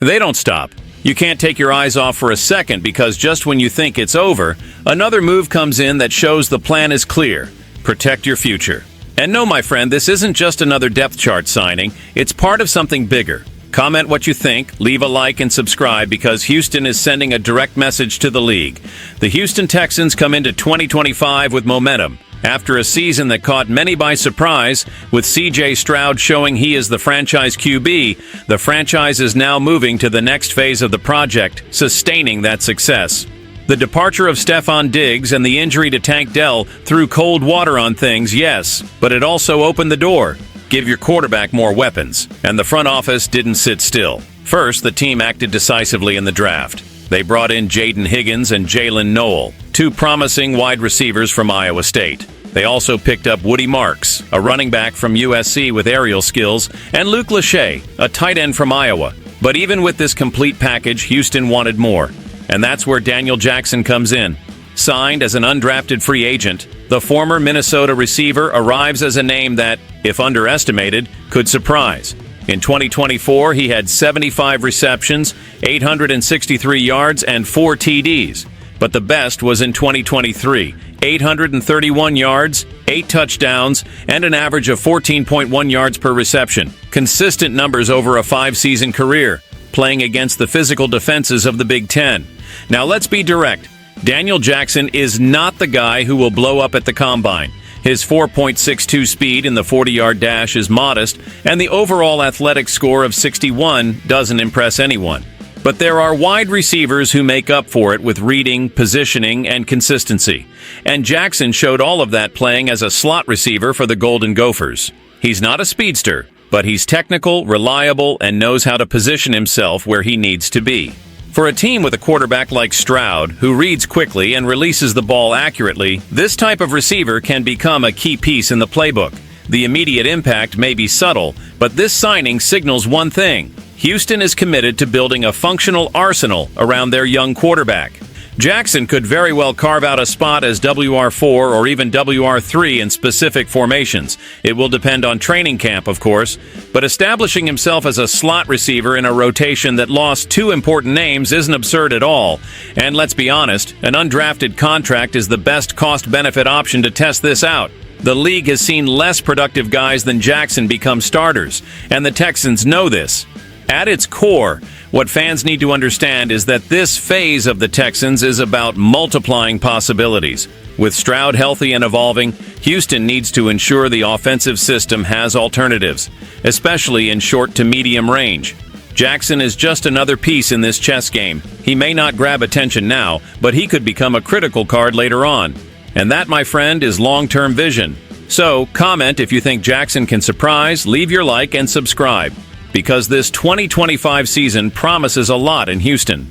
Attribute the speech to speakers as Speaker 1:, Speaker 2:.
Speaker 1: They don't stop. You can't take your eyes off for a second because just when you think it's over, another move comes in that shows the plan is clear. Protect your future. And no, my friend, this isn't just another depth chart signing. It's part of something bigger. Comment what you think, leave a like, and subscribe because Houston is sending a direct message to the league. The Houston Texans come into 2025 with momentum. After a season that caught many by surprise, with CJ Stroud showing he is the franchise QB, the franchise is now moving to the next phase of the project, sustaining that success. The departure of Stephon Diggs and the injury to Tank Dell threw cold water on things, yes, but it also opened the door. Give your quarterback more weapons. And the front office didn't sit still. First, the team acted decisively in the draft. They brought in Jaden Higgins and Jalen Noel, two promising wide receivers from Iowa State. They also picked up Woody Marks, a running back from USC with aerial skills, and Luke Lachey, a tight end from Iowa. But even with this complete package, Houston wanted more. And that's where Daniel Jackson comes in. Signed as an undrafted free agent, the former Minnesota receiver arrives as a name that, if underestimated, could surprise. In 2024, he had 75 receptions, 863 yards, and 4 TDs. But the best was in 2023, 831 yards, 8 touchdowns, and an average of 14.1 yards per reception. Consistent numbers over a 5-season career, playing against the physical defenses of the Big Ten. Now let's be direct. Daniel Jackson is not the guy who will blow up at the combine. His 4.62 speed in the 40-yard dash is modest, and the overall athletic score of 61 doesn't impress anyone. But there are wide receivers who make up for it with reading, positioning, and consistency. And Jackson showed all of that playing as a slot receiver for the Golden Gophers. He's not a speedster, but he's technical, reliable, and knows how to position himself where he needs to be. For a team with a quarterback like Stroud, who reads quickly and releases the ball accurately, this type of receiver can become a key piece in the playbook. The immediate impact may be subtle, but this signing signals one thing. Houston is committed to building a functional arsenal around their young quarterback. Jackson could very well carve out a spot as WR4 or even WR3 in specific formations. It will depend on training camp, of course, but establishing himself as a slot receiver in a rotation that lost 2 important names isn't absurd at all. And let's be honest, an undrafted contract is the best cost-benefit option to test this out. The league has seen less productive guys than Jackson become starters, and the Texans know this. At its core, what fans need to understand is that this phase of the Texans is about multiplying possibilities. With Stroud healthy and evolving, Houston needs to ensure the offensive system has alternatives, especially in short to medium range. Jackson is just another piece in this chess game. He may not grab attention now, but he could become a critical card later on. And that, my friend, is long-term vision. So, comment if you think Jackson can surprise, leave your like, and subscribe. Because this 2025 season promises a lot in Houston.